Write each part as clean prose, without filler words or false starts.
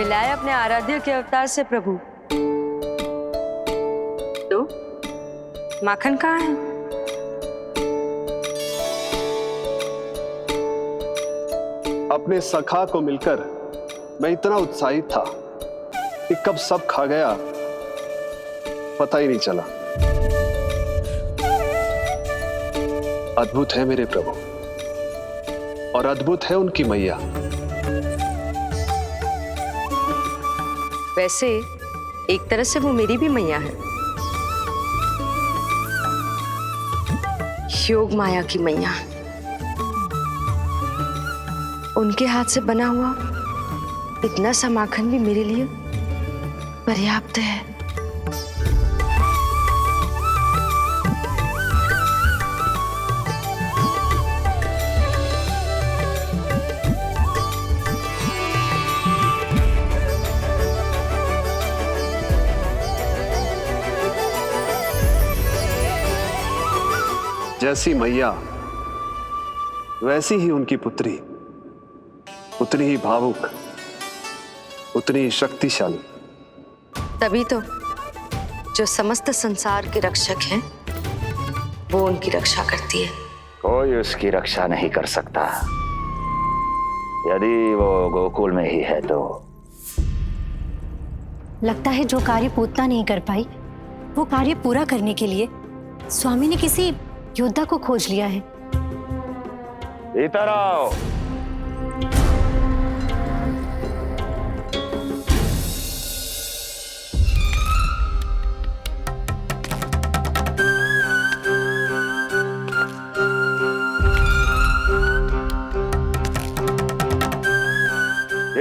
मिलाए अपने आराध्य के अवतार से प्रभु। तो माखन कहाँ है? अपने सखा को मिलकर मैं इतना उत्साहित था कि कब सब खा गया पता ही नहीं चला। अद्भुत है मेरे प्रभु और अद्भुत है उनकी मैया। वैसे एक तरह से वो मेरी भी मैया है, योग माया की मैया। उनके हाथ से बना हुआ इतना सा माखन भी मेरे लिए पर्याप्त है। जैसी मैया वैसी ही उनकी पुत्री, उतनी ही भावुक, उतनी ही शक्तिशाली। तभी तो जो समस्त संसार के रक्षक हैं वो उनकी रक्षा करती है। कोई उसकी रक्षा नहीं कर सकता यदि वो गोकुल में ही है तो। लगता है जो कार्य पूतना नहीं कर पाई वो कार्य पूरा करने के लिए स्वामी ने किसी योद्धा को खोज लिया है। इधर आओ।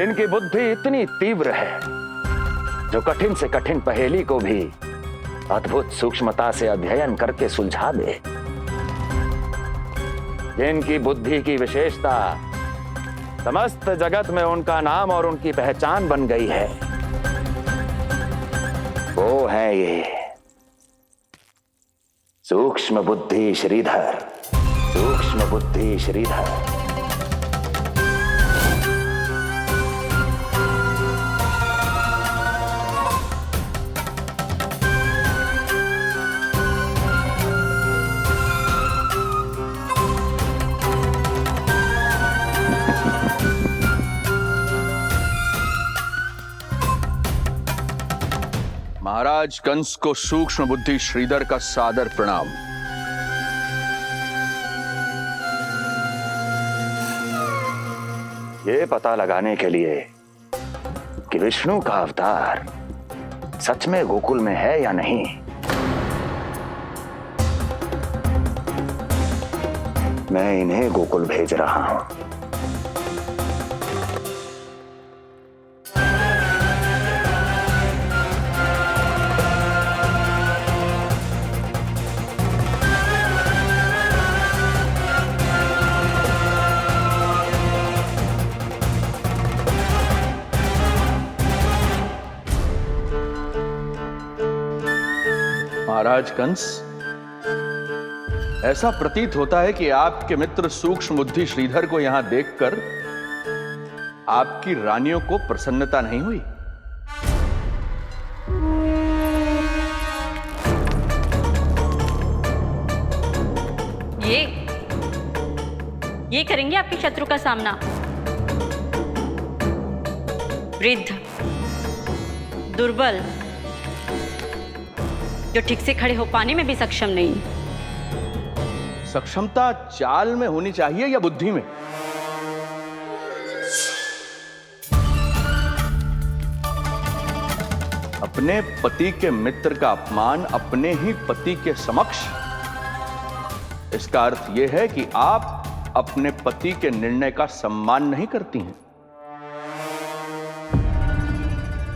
इनकी बुद्धि इतनी तीव्र है जो कठिन से कठिन पहेली को भी अद्भुत सूक्ष्मता से अध्ययन करके सुलझा दे। जिनकी बुद्धि की विशेषता समस्त जगत में उनका नाम और उनकी पहचान बन गई है, वो है ये सूक्ष्म बुद्धि श्रीधर। सूक्ष्म बुद्धि श्रीधर। महाराज कंस को सूक्ष्म बुद्धि श्रीधर का सादर प्रणाम। ये पता लगाने के लिए कि विष्णु का अवतार सच में गोकुल में है या नहीं, मैं इन्हें गोकुल भेज रहा हूं। महाराज कंस, ऐसा प्रतीत होता है कि आपके मित्र सूक्ष्म बुद्धि श्रीधर को यहां देखकर आपकी रानियों को प्रसन्नता नहीं हुई। ये करेंगे आपके शत्रु का सामना। वृद्ध, दुर्बल, जो ठीक से खड़े हो पाने में भी सक्षम नहीं। सक्षमता चाल में होनी चाहिए या बुद्धि में? अपने पति के मित्र का अपमान अपने ही पति के समक्ष, इसका अर्थ यह है कि आप अपने पति के निर्णय का सम्मान नहीं करती हैं।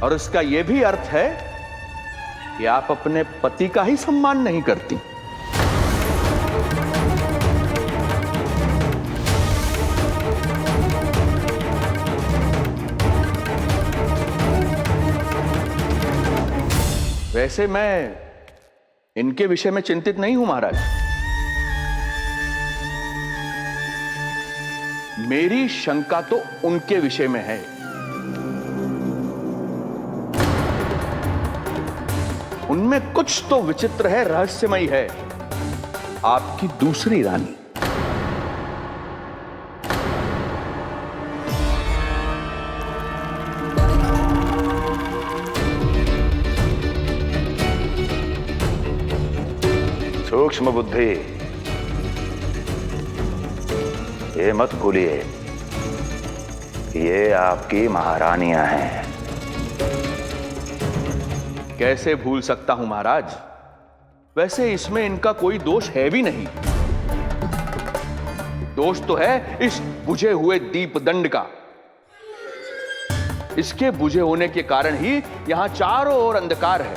और इसका यह भी अर्थ है कि आप अपने पति का ही सम्मान नहीं करती। वैसे मैं इनके विषय में चिंतित नहीं हूं महाराज। मेरी शंका तो उनके विषय में है। उनमें कुछ तो विचित्र है, रहस्यमयी है। आपकी दूसरी रानी। सूक्ष्म बुद्धि, ये मत भूलिए ये आपकी महारानियां हैं। कैसे भूल सकता हूं महाराज? वैसे इसमें इनका कोई दोष है भी नहीं। दोष तो है इस बुझे हुए दीपदंड का। इसके बुझे होने के कारण ही यहां चारों ओर अंधकार है,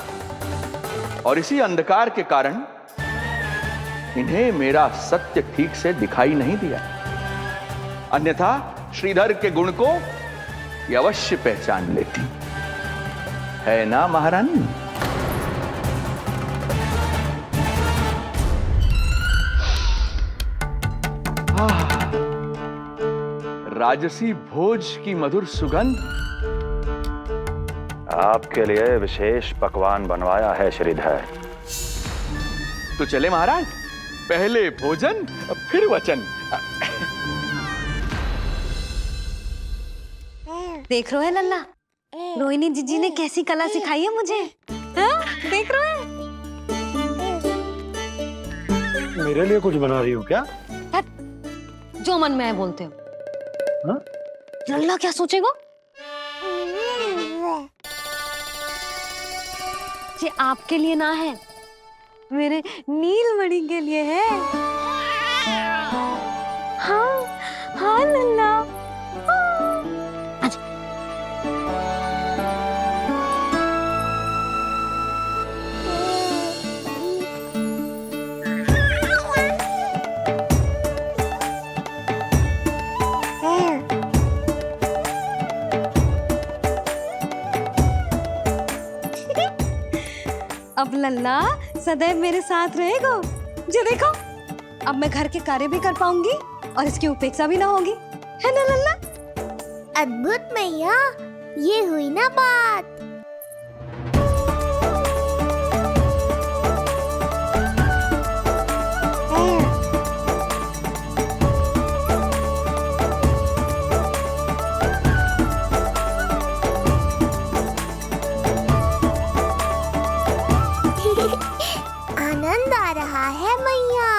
और इसी अंधकार के कारण इन्हें मेरा सत्य ठीक से दिखाई नहीं दिया। अन्यथा श्रीधर के गुण को ये अवश्य पहचान लेती, है ना महारानी? राजसी भोज की मधुर सुगंध। आपके लिए विशेष पकवान बनवाया है श्रीधर। तो चले महाराज, पहले भोजन फिर वचन। देख रहे हो लल्ला, रोहिणी जीजी ने कैसी कला सिखाई है मुझे। हाँ? देख रहे हो? मेरे लिए कुछ बना रही हो क्या? जो मन में आए बोलते हो। हाँ? लल्ला क्या सोचेगा? ये आपके लिए ना है, मेरे नीलमणि के लिए है। हाँ हाँ लल्ला। अब लल्ला सदैव मेरे साथ रहेगा। जो देखो, अब मैं घर के कार्य भी कर पाऊंगी और इसकी उपेक्षा भी ना होगी, है ना लल्ला? अद्भुत मैया, ये हुई ना बात। आनंद आ रहा है मैया।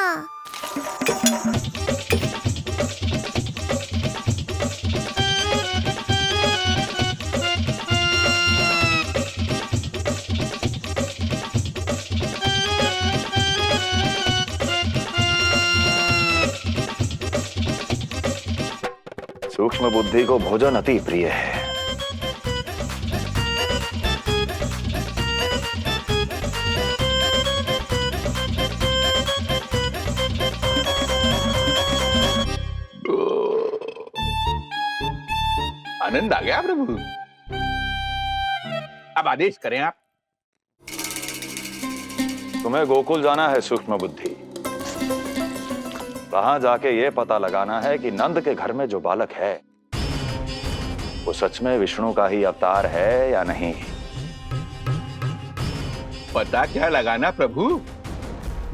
सूक्ष्म बुद्धि को भोजन अति प्रिय है। आनंद आ गया प्रभु। अब आदेश करें आप। तुम्हें गोकुल जाना है सूक्ष्म बुद्धि। वहां जाके ये पता लगाना है कि नंद के घर में जो बालक है वो सच में विष्णु का ही अवतार है या नहीं। पता क्या लगाना प्रभु?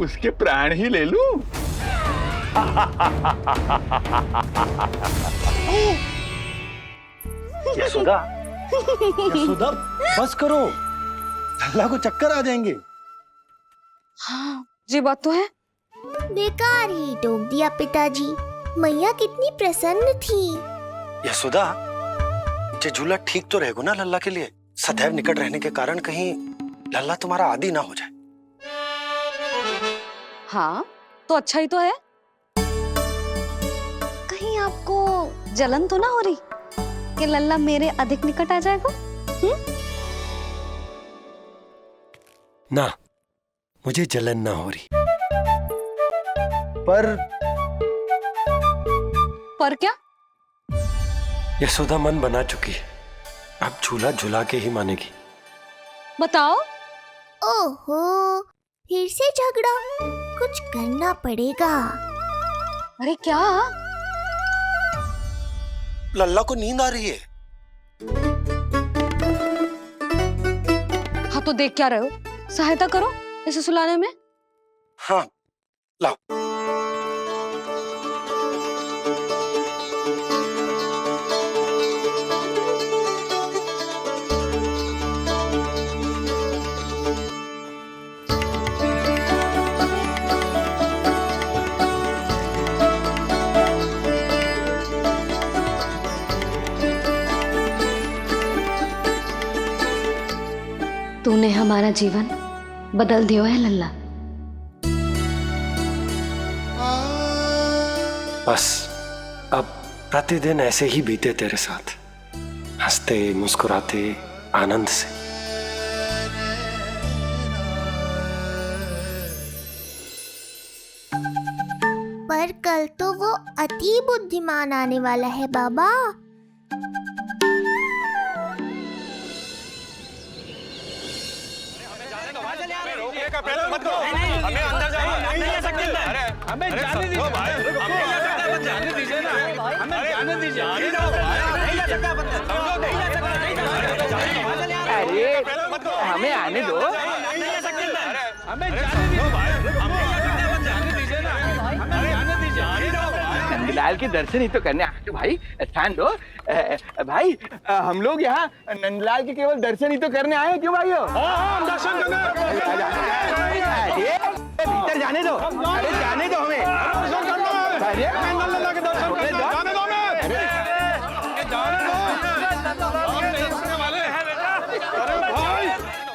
उसके प्राण ही ले लूं। यशोदा, यशोदा बस करो, लल्ला को चक्कर आ जाएंगे। हाँ, ये बात तो है। बेकार ही टोक दिया पिताजी। मैया कितनी प्रसन्न थी। यशोदा, ये झूला ठीक तो रहेगा ना लल्ला के लिए? सदैव निकट रहने के कारण कहीं लल्ला तुम्हारा आदी ना हो जाए। हाँ, तो अच्छा ही तो है। कहीं आपको जलन तो ना हो रही कि लल्ला मेरे अधिक निकट आ जाएगा? ना, मुझे जलन ना हो रही। पर क्या? यशोदा मन बना चुकी है, अब झूला झूला के ही मानेगी। बताओ। ओहो, फिर से झगड़ा। कुछ करना पड़ेगा। अरे क्या? लल्ला को नींद आ रही है। हाँ तो देख क्या रहे हो? सहायता करो इसे सुलाने में। हाँ लाओ। तूने हमारा जीवन बदल दियो है लल्ला। बस अब प्रतिदिन ऐसे ही बीते तेरे साथ, हंसते मुस्कुराते आनंद से। पर कल तो वो अति बुद्धिमान आने वाला है बाबा। अरे हमें आने दो। नंदलाल के दर्शन ही तो करने आए भाई, ध्यान दो। भाई हम लोग यहाँ नंदलाल के केवल दर्शन ही तो करने आए, क्यों भाई हो? दर्शन भीतर जाने दो। अरे जाने दो हमें।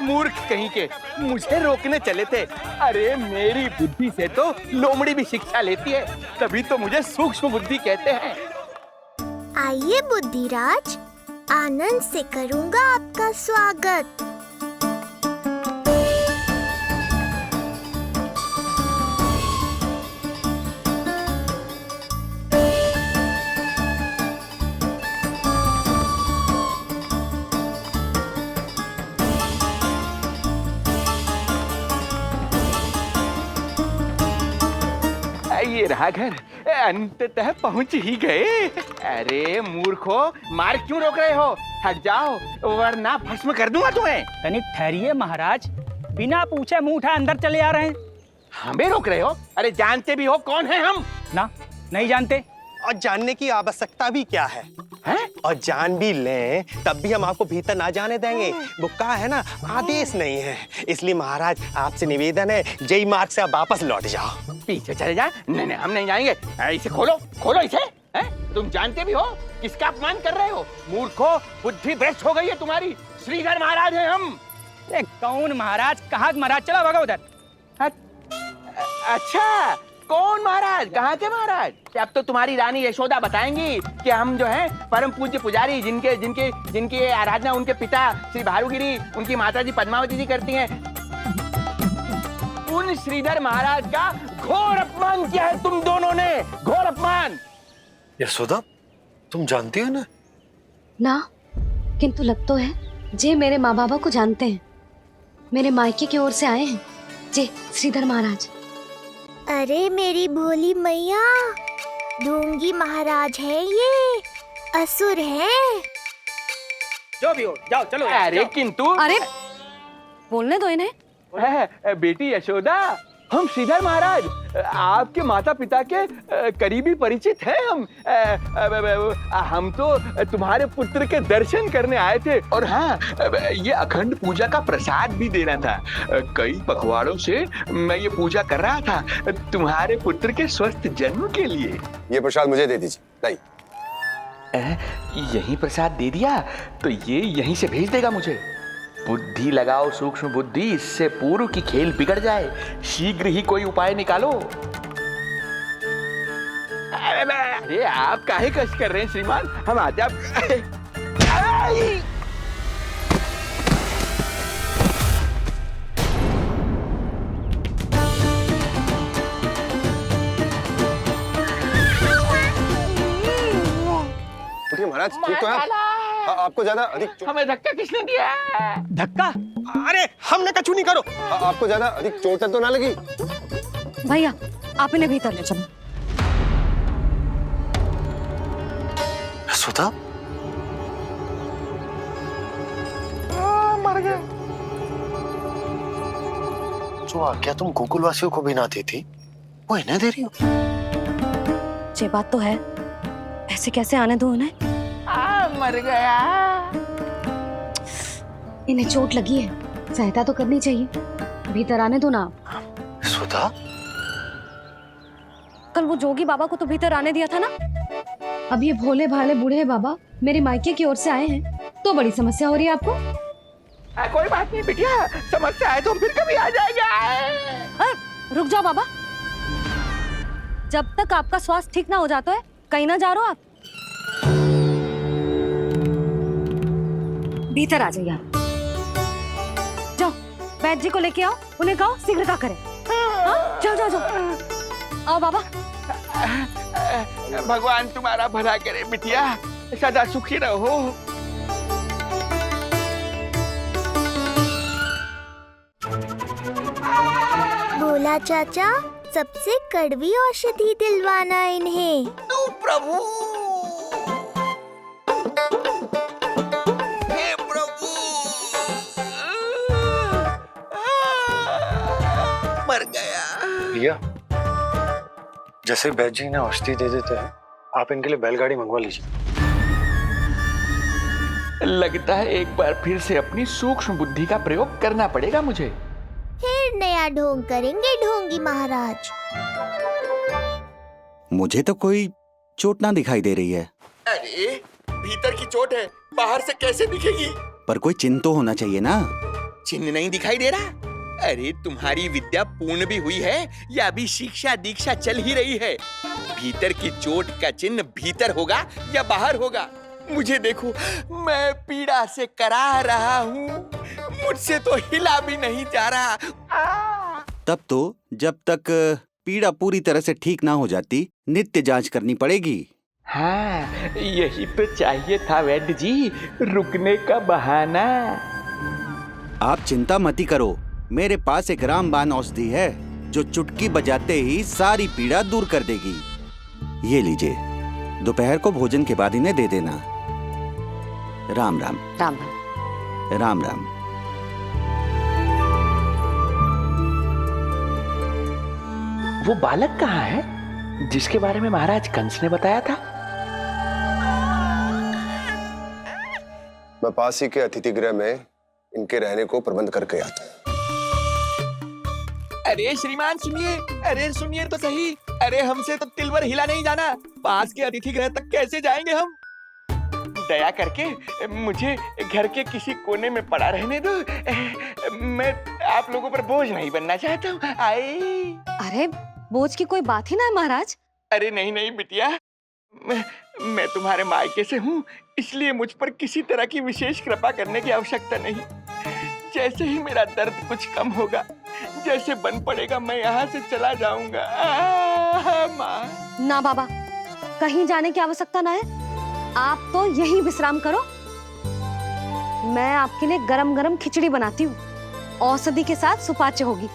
मूर्ख कहीं के, मुझे रोकने चले थे। अरे मेरी बुद्धि से तो लोमड़ी भी शिक्षा लेती है, तभी तो मुझे सूक्ष्म बुद्धि कहते हैं। आइए बुद्धिराज, आनंद से करूंगा आपका स्वागत। ये रहा घर, अंततः पहुंच ही गए। अरे मूर्खो, मार क्यों रोक रहे हो? हट जाओ वरना भस्म कर दूंगा तुम्हें। तनिक ठहरिए महाराज, बिना पूछे मुंह उठा अंदर चले आ रहे हैं। हमें रोक रहे हो? अरे जानते भी हो कौन है हम? ना, नहीं जानते। और जानने की आवश्यकता भी क्या है? हैं? और जान भी लें तब भी हम आपको भीतर ना जाने देंगे। वो कहा है ना, आदेश नहीं है। इसलिए महाराज आपसे निवेदन है, जय मार्ग से आप वापस लौट जाओ। पीछे चले जाए? नहीं हम नहीं जाएंगे। इसे खोलो, खोलो इसे। हैं? तुम जानते भी हो किसका अपमान कर रहे हो? मूर्खो, बुद्धि भ्रष्ट हो गई है तुम्हारी। श्रीधर महाराज हैं हम। कौन महाराज? कहाँ महाराज? चलो भगा उधर। अच्छा, कौन महाराज? कहाँ के महाराज? अब तो तुम्हारी रानी यशोदा बताएंगी कि हम जो हैं परम पूज्य पुजारी, जिनकी आराधना उनके पिता श्री भारुगिरी, उनकी माता जी पद्मावती जी करती हैं, उन श्रीधर महाराज का घोर अपमान किया है तुम दोनों ने। घोर अपमान। यशोदा, तुम जानती हो ना? ना, किंतु लग तो है जे मेरे माँ बाबा को जानते हैं। मेरे मायके की ओर से आए हैं जे श्रीधर महाराज। अरे मेरी भोली मैया, ढोंगी महाराज है ये, असुर है। जो भी हो, जाओ चलो। अरे किंतु, अरे बोलने दो इन्हें। बेटी यशोदा, हम श्रीधर महाराज आपके माता पिता के करीबी परिचित हैं। हम तो तुम्हारे पुत्र के दर्शन करने आए थे। और हाँ, ये अखंड पूजा का प्रसाद भी देना था। कई पखवाड़ों से मैं ये पूजा कर रहा था तुम्हारे पुत्र के स्वस्थ जन्म के लिए। ये प्रसाद मुझे दे दीजिए। नहीं, यही प्रसाद दे दिया तो ये यहीं से भेज देगा मुझे। बुद्धि लगाओ सूक्ष्म बुद्धि, इससे पूर्व की खेल बिगड़ जाए। शीघ्र ही कोई उपाय निकालो। अरे आप काहे कष्ट कर रहे हैं श्रीमान? हम आते आप। महाराज ठीक तो है? आपको ज्यादा अधिक हमें धक्का किसने दिया? धक्का? अरे हमने कछु नहीं करो। आपको ज्यादा अधिक चोट तो ना लगी? भैया आप इन्हें भीतर ले चलो। यशोदा, मर गए। जो आज्ञा तुम गोकुल वासियों को भी ना देती वो इन्हें दे रही हो। ये बात तो है, ऐसे कैसे आने दो उन्हें? मर गया। इन्हें चोट लगी है, सहायता तो करनी चाहिए, भीतर आने दो ना। सुधा, कल वो जोगी बाबा को तो भीतर आने दिया था ना। अब ये भोले भाले बूढ़े बाबा मेरे मायके की ओर से आए हैं, तो बड़ी समस्या हो रही है आपको। कोई बात नहीं बिटिया, समस्या है तो फिर कभी आ जाएगा। रुक जाओ बाबा, जब तक आपका स्वास्थ्य ठीक ना हो जाता है कहीं ना जा रहे हो आप। भीतर आ जाइए आप। जाओ वैद्य जी को लेके आओ, उन्हें कहो शीघ्रता करें। हाँ? जाओ जाओ जाओ, आओ बाबा। भगवान तुम्हारा भला करे बिटिया, सदा सुखी रहो। बोला चाचा, सबसे कड़वी औषधि दिलवाना इन्हें। तू प्रभु, हे प्रभु, मर गया। भैया, जैसे वैद्य जी ने औषधि दे देते हैं, आप इनके लिए बैलगाड़ी मंगवा लीजिए। लगता है एक बार फिर से अपनी सूक्ष्म बुद्धि का प्रयोग करना पड़ेगा मुझे। फिर नया ढोंग करेंगे ढोंगी महाराज। मुझे तो कोई चोट ना दिखाई दे रही है। अरे भीतर की चोट है, बाहर से कैसे दिखेगी? पर कोई चिन्ह तो होना चाहिए ना। चिन्ह नहीं दिखाई दे रहा? अरे तुम्हारी विद्या पूर्ण भी हुई है या अभी शिक्षा दीक्षा चल ही रही है? भीतर की चोट का चिन्ह भीतर होगा या बाहर होगा? मुझे देखो, मैं पीड़ा से करा रहा हूँ, मुझसे तो हिला भी नहीं जा रहा। तब तो जब तक पीड़ा पूरी तरह से ठीक ना हो जाती नित्य जांच करनी पड़ेगी। हाँ, यही तो चाहिए था वैद्य जी, रुकने का बहाना। आप चिंता मती करो, मेरे पास एक रामबाण औषधि है जो चुटकी बजाते ही सारी पीड़ा दूर कर देगी। ये लीजिए, दोपहर को भोजन के बाद इन्हें दे देना। राम राम। राम राम। राम राम। वो बालक कहाँ है जिसके बारे में महाराज कंस ने बताया था? मैं पास ही के अतिथि गृह में इनके रहने को प्रबंध करके आता हूँ। अरे श्रीमान सुनिए, अरे सुनिए तो सही। अरे हमसे तो तिलवर हिला नहीं जाना, पास के अतिथि गृह तक कैसे जाएंगे हम? दया करके मुझे घर के किसी कोने में पड़ा रहने दो, मैं आप लोगों पर बोझ नहीं बनना चाहता हूँ। आई। अरे बोझ की कोई बात ही ना है महाराज। अरे नहीं नहीं बिटिया, मैं तुम्हारे मायके से हूँ, इसलिए मुझ पर किसी तरह की विशेष कृपा करने की आवश्यकता नहीं। जैसे ही मेरा दर्द कुछ कम होगा, जैसे बन पड़ेगा, मैं यहाँ से चला जाऊंगा। माँ। ना बाबा, कहीं जाने की आवश्यकता ना है, आप तो यहीं विश्राम करो। मैं आपके लिए गरम गरम खिचड़ी बनाती हूँ, औषधि के साथ सुपाच्य होगी।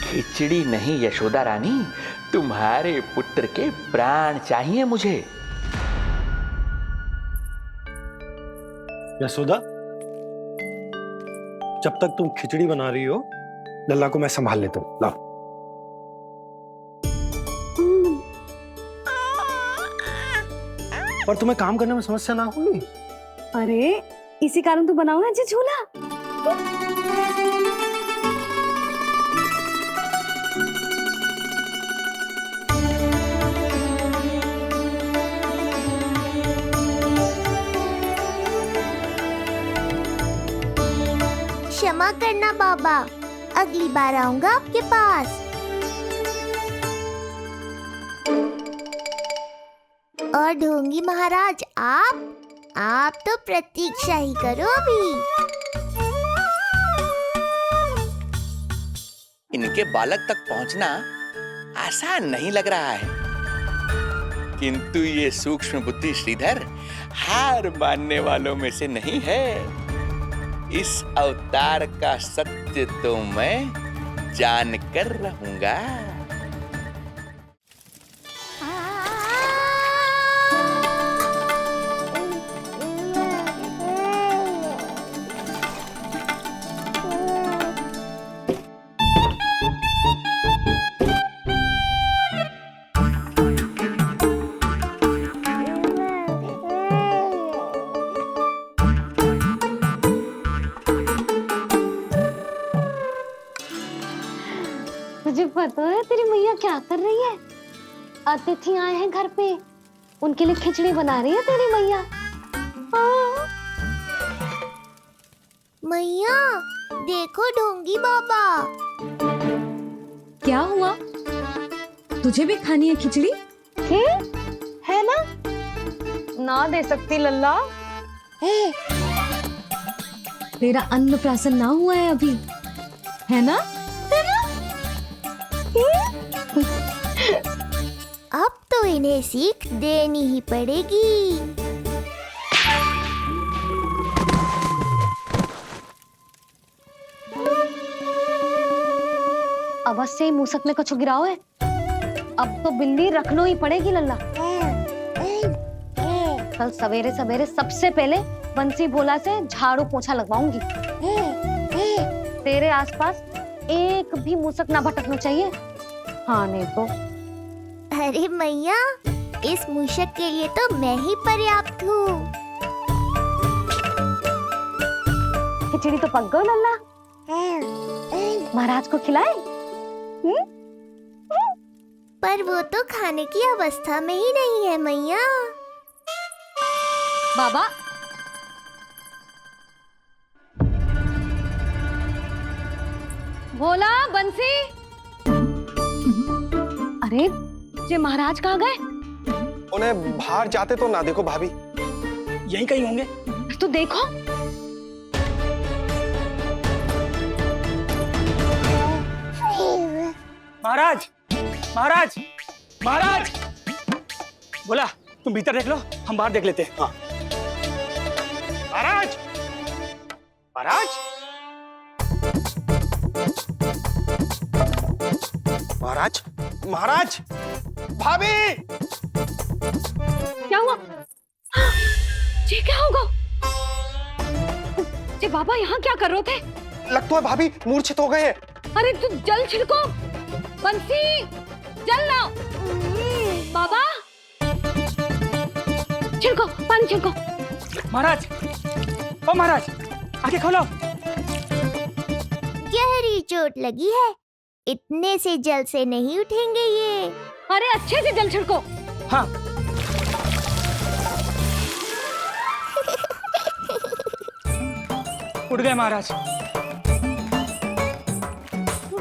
खिचड़ी नहीं यशोदा रानी, तुम्हारे पुत्र के प्राण चाहिए मुझे। यशोदा, जब तक तुम खिचड़ी बना रही हो, लल्ला को मैं संभाल लेता हूँ। लाओ। पर तुम्हें काम करने में समस्या ना होगी? अरे इसी कारण तो बनाओ ना जी झूला। क्षमा करना बाबा, अगली बार आऊंगा आपके पास। और ढोंगी महाराज, आप तो प्रतीक्षा ही करो अभी। इनके बालक तक पहुंचना आसान नहीं लग रहा है, किंतु ये सूक्ष्म बुद्धि श्रीधर हार मानने वालों में से नहीं है। इस अवतार का सत्य तो मैं जान कर रहूंगा। पता है तेरी मैया क्या कर रही है? अतिथि आए हैं घर पे, उनके लिए खिचड़ी बना रही है तेरी मैया। हाँ। मैया देखो ढोंगी बाबा। क्या हुआ? तुझे भी खानी है खिचड़ी? है ना? ना दे सकती लल्ला। तेरा अन्नप्राशन ना हुआ है अभी, है ना? अब तो इन्हें सीख देनी ही पड़ेगी। अवश्य ही मूसक ने कछु गिराओ है। अब तो बिल्ली रखनो ही पड़ेगी लल्ला। कल सवेरे सवेरे सबसे पहले बंसी भोला से झाड़ू पोछा लगवाऊंगी। तेरे आसपास एक भी मूसक ना भटकना चाहिए। हाँ नहीं तो। अरे मैया, इस मूषक के लिए तो मैं ही पर्याप्त हूँ। खिचड़ी तो पक गई लल्ला। महाराज को खिलाए? पर वो तो खाने की अवस्था में ही नहीं है मैया। बाबा, भोला, बंसी। अरे ये महाराज कहाँ गए? उन्हें बाहर जाते तो ना देखो भाभी। यहीं कहीं होंगे। तो देखो। महाराज, महाराज, महाराज। बोला तुम भीतर देख लो, हम बाहर देख लेते हैं। हाँ। महाराज, महाराज, महाराज, महाराज, भाभी। क्या हुआ? ये क्या होगा? ये बाबा यहाँ क्या कर रहे थे? लगता है भाभी मूर्छित हो गए हैं। अरे तू जल छिड़को, बंसी, जल लाओ। बाबा, छिड़को, पानी छिड़को। महाराज, ओ महाराज, आंखें खोलो। गहरी चोट लगी है, इतने से जल से नहीं उठेंगे ये। अरे अच्छे से जल छिड़को। हाँ। उठ गए महाराज।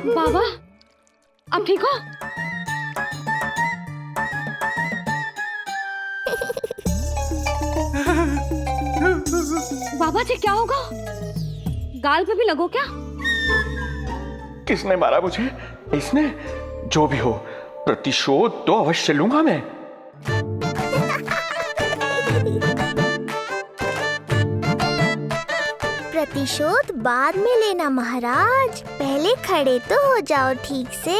बाबा, अब ठीक हो? बाबा जी क्या होगा? गाल पे भी लगो क्या? किसने मारा मुझे? इसने? जो भी हो, प्रतिशोध तो अवश्य लूंगा मैं। प्रतिशोध बाद में लेना महाराज, पहले खड़े तो हो जाओ ठीक से।